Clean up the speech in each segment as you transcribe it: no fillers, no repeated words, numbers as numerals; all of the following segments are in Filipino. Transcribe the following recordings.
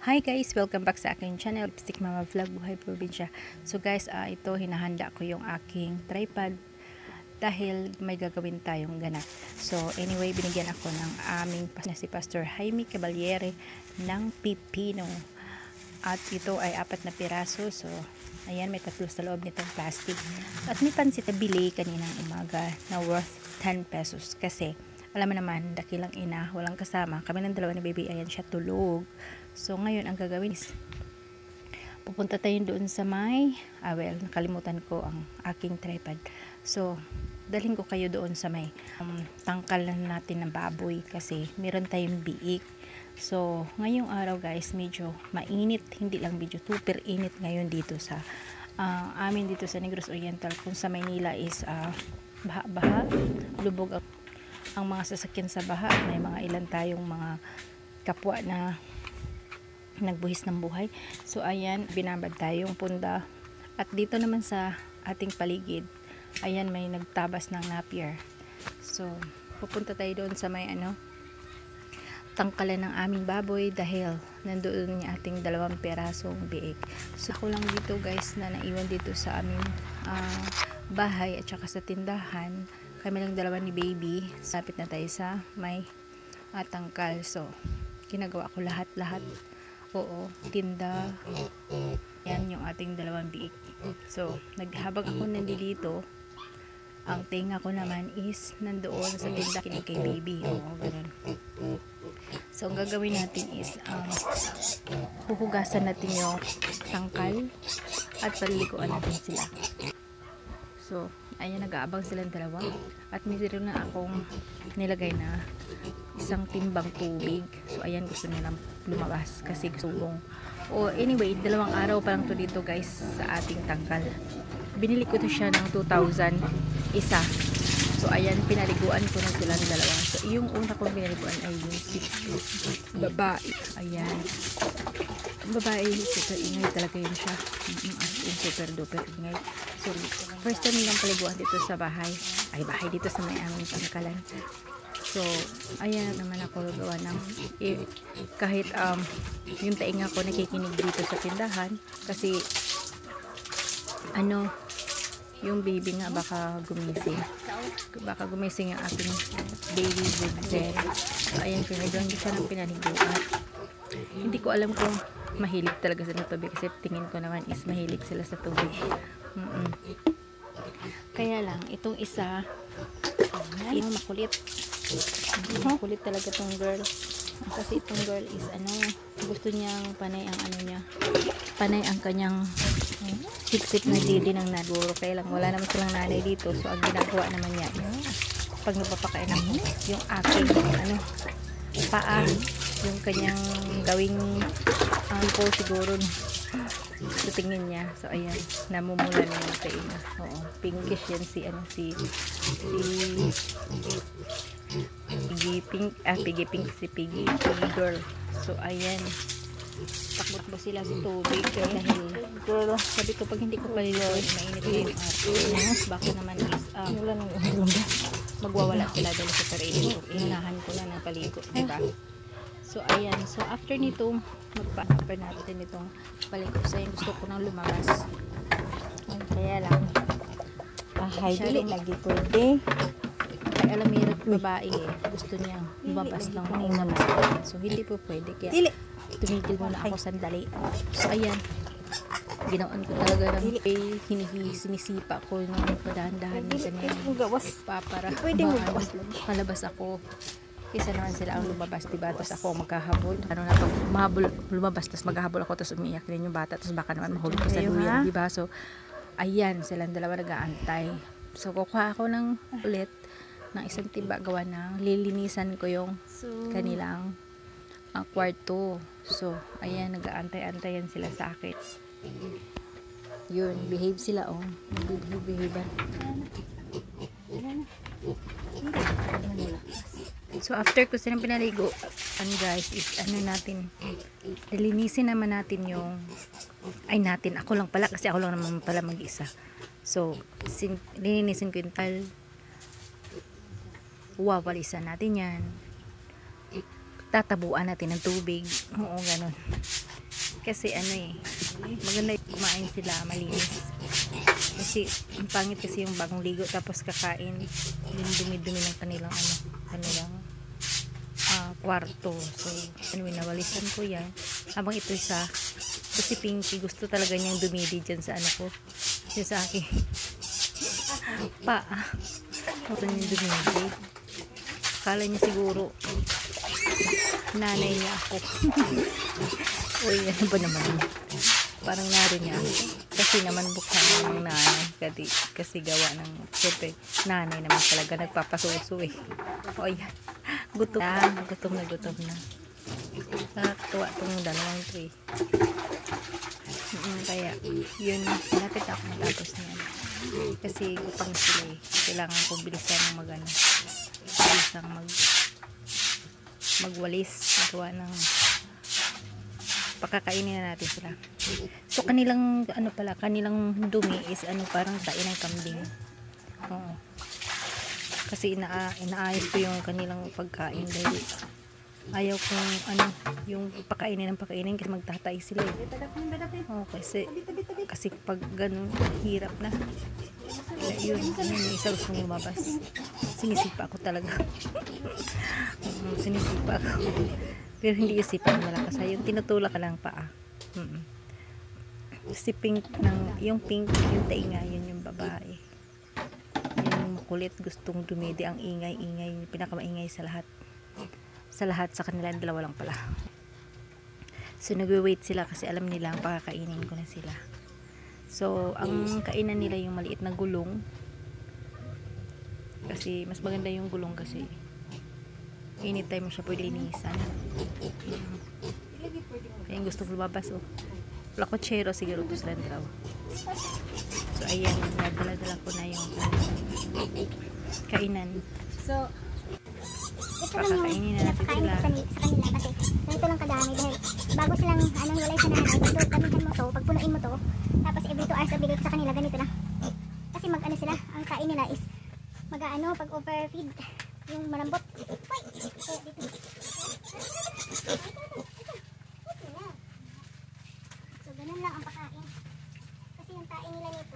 Hi guys! Welcome back sa aking channel, Lipstick Mama Vlog, Buhay Probinsya. So guys, ito hinahanda ko yung aking tripod dahil may gagawin tayong ganap. So anyway, binigyan ako ng aming si Pastor Jaime Caballere ng pipino. At ito ay 4 na piraso. So ayan, may 3 sa loob nitong plastic. At may pansit na bili kaninang umaga na worth 10 pesos kasi alam mo naman, dakilang ina, walang kasama. Kami ng dalawa ni baby, ayan siya tulog. So, ngayon, ang gagawin is, pupunta tayo doon sa may, nakalimutan ko ang aking tripod. So, dalhin ko kayo doon sa may tangkalan natin ng baboy kasi meron tayong biik. So, ngayong araw guys, medyo mainit, hindi lang medyo super init ngayon dito sa, amin dito sa Negros Oriental. Kung sa Maynila is, baha-baha, lubog ang mga sasakyan sa baha. May mga ilan tayong mga kapwa na nagbuhis ng buhay. So ayan, binabad tayong punda. At dito naman sa ating paligid, ayan, may nagtabas ng napier. So pupunta tayo doon sa may tangkalan ng aming baboy dahil nandoon yung ating 2 perasong biik. So ako lang dito guys na naiwan dito sa aming bahay at saka sa tindahan. Kami lang 2 ni baby. Sapit na tayo sa may tangkal. So ginagawa ko lahat. Oo, tinda. Yan yung ating 2 biik. So naghabang ako nandito, ang tenga ko naman is nandoon sa tinda kinig kay baby. Oo, ganun. So ang gagawin natin is huhugasan natin yung tangkal at paliliguan natin sila. So ayan, nag-aabang silang 2 at meron na akong nilagay na isang timbang tubig. So ayan, gusto nilang lumabas kasi subong. Anyway, 2 araw pa lang to dito guys sa ating tangkal. Binili ko to siya ng 2,000 isa. So ayan, pinaliguan ko na silang 2. So yung una kong pinaliguan ay yung babae. Ayan, babae, super ingay talaga yun siya. As in, super duper ingay. So first time nilang paliguan dito sa bahay dito sa may aming tangkalan. So ayan naman ako gawa ng kahit yung tainga ko nakikinig dito sa tindahan kasi yung baby nga baka gumising yung aking baby with Jen. So ayan, pinagawin ko siya ng pinaliguan. Hindi ko alam kung mahilig talaga sa tubig kasi tingin ko naman is mahilig sila sa tubig. Kaya lang itong isa makulit. Makulit talaga tong girl. Kasi itong girl is gusto niyang panay ang kanyang sip-sip na didi ng naguro. Kaya lang wala naman silang nanay dito. So ang ginagawa naman niya is pag nagpapakain ako yung aking paa, yung kanyang gawing po siguro sa tingin niya. So ayan, namumula na yung tainga. Oo, pinkish yan si Piggy girl. So ayan, takbot ba sila sa tubig dahil girl, sabi ko pag hindi ko paliligoy mainit na yung baka naman is magwawala sila dahil sa pareho. So inahan ko na ng paligo, diba? So ayan, so after nito magpa-upper natin itong paligo. So yung gusto ko nang lumabas, kaya lang dili lagi pwede. Ay alam mo babae gusto niya lumabas ng unang. So hindi po pwede, kaya tumigil muna ako sandali. So ayan, ginawan ko talaga ng sinisipa ko ng padahan-dahan ng ganyan para palabas ako. Isa naman sila ang lumabas, diba? Tapos ako magkahabol. Pag lumabas, tapos maghahabol ako, tapos umiiyak din yung bata, tapos baka naman mahulog ko sa duyan, diba? So ayan, silang 2 nag-aantay. So kukuha ako ng ulit ng isang tiba, gawa ng lilinisan ko yung kanilang kwarto. So ayan, nag-aantay-antayan sila sa akin. Yun, behave sila, behave. So after ko silang pinaligo, guys, is natin, lilinisin naman natin yung ako lang pala kasi ako lang naman pala mag-isa. So lilinisin ko yung wawalisan natin yan, tatabuan natin ng tubig. Oo, ganun. Kasi ano eh, maganda yung kumain sila, malinis. Kasi ang pangit kasi yung bagong ligo tapos kakain yung dumi-dumi ng kanilang kwarto. So anyway, nawalisan ko yan habang ito si Pinky gusto talaga niyang dumidi dyan sa ko dyan sa akin gusto niyang dumidi. Akala niya siguro nanay niya ako. Uy, ano ba naman, parang narin niya ako kasi naman buksan ng nanay kasi gawa ng siyempre nanay naman talaga nagpapasuso eh. O yan, gutom na nakakatuwa tong dalawang to eh. Kaya yun, malapit ako matapos niyan kasi gupang sila eh. Kailangan kong bilisan ng magwalis, magawa ng pakakainin na natin sila. So kanilang kanilang dumi is parang tain ng kambing. Oo. Kasi inaayos ko yung kanilang pagkain dahil ayaw kong yung pakainin kasi magtatay sila eh. Oh, kasi pag ganun hirap na. Yun, yung isa gustong lumabas. Sinisipa ako talaga. Sinisipa ako. Pero hindi yung sipa ng malakas. Yung tinutulak ka lang paa. Si Pink, yung tainga, yun yung babae. Yung makulit, gustong dumidi, ang ingay, yung pinakamaingay sa lahat. Sa kanila, dalawa lang pala. So, nagwe-wait sila kasi alam nila ang pakakainin ko na sila. So, ang kainan nila yung maliit na gulong. Kasi, mas maganda yung gulong kasi anytime mo siya pwede linisan. Kaya yung gusto ko lumabas oh. Plakotsero siguro to sila draw. So ayan, nadala-dala ko na yung kainan. So pakakainin na natin sila. Sa kanila kasi ganito lang kadami dahil bago silang walay sa nanay, gamitin mo to, pagpunuin mo to, tapos every 2 hours bigay sa kanila ganito na. Kasi sila, ang kain nila is pag overfeed yung malambot. Hoy! Kaya dito. So, ganun lang ang pakain. Kasi yung tain nila nito,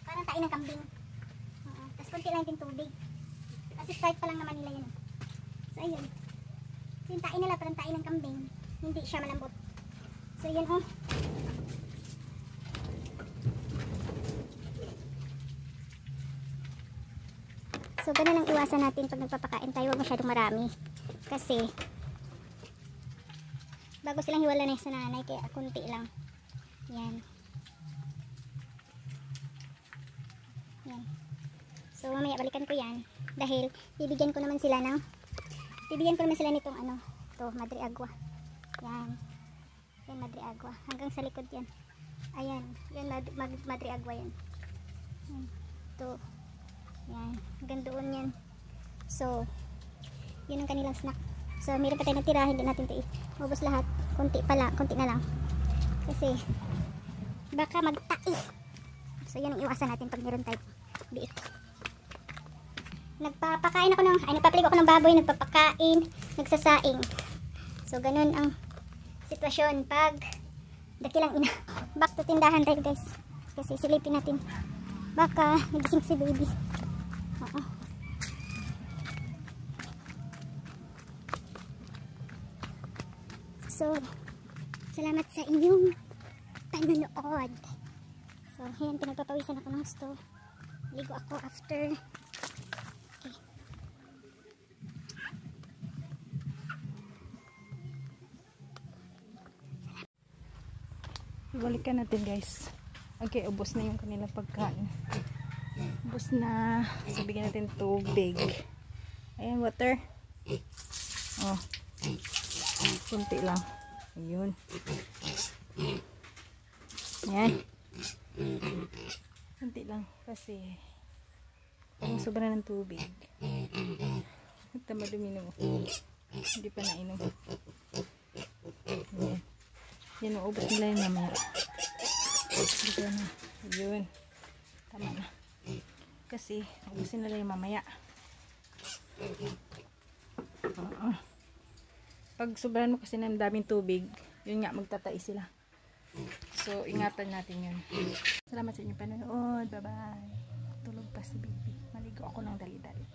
parang tain ng kambing. Tapos konti lang yung tubig. Kasi start pa lang naman nila yun. So, ayun. So, yung tain nila parang tain ng kambing. Hindi siya malambot. So, yun oh. So, ganun ang iwasan natin pag nagpapakain tayo. Huwag masyadong marami. Kasi, bago silang hiwala na sa nanay, kaya kunti lang. Yan. Yan. So, mamaya balikan ko yan. Dahil, bibigyan ko naman sila nitong ito, Madre Agua. Yan. Yan, Madre Agua. Hanggang sa likod yan. Ayan. Yan, Madre Agua yan. Yan. Ito. Yan, hanggang doon yan. So, yun ang kanilang snack. So, meron pa tayo natira, hindi natin ito ubos lahat. Konti na lang. Kasi, baka magtai. So, yun ang iwasan natin pag meron tayo biik. Nagpapalig ako ng baboy, nagpapakain, nagsasaing. So, ganun ang sitwasyon pag dakilang ina. Back to tindahan tayo guys. Kasi silipin natin. Baka nagising si baby. So, salamat sa inyong panonood. So, ayan, pinagpapawisan ako ng gusto. Ligo ako after. Okay. Balikan natin guys. Okay, ubos na yung kanilang pagkain. Ubos na. So, bigyan natin tubig. Ayan, water. Oh. Kunti lang. Ayun. Ayan. Kunti lang. Kasi sobra ng tubig. Ito madumi na mo. Hindi pa nainom. Ayan. Yan, maubos nila yun mamaya. Dito na. Ayun. Tama na. Kasi, ubusin nila yung mamaya. Pag sobrahan mo kasi ng daming tubig, yun nga, magtatai sila. So, ingatan natin yun. Salamat sa inyong panonood. Bye-bye. Tulog pa si baby. Maligo ako ng dali-dali.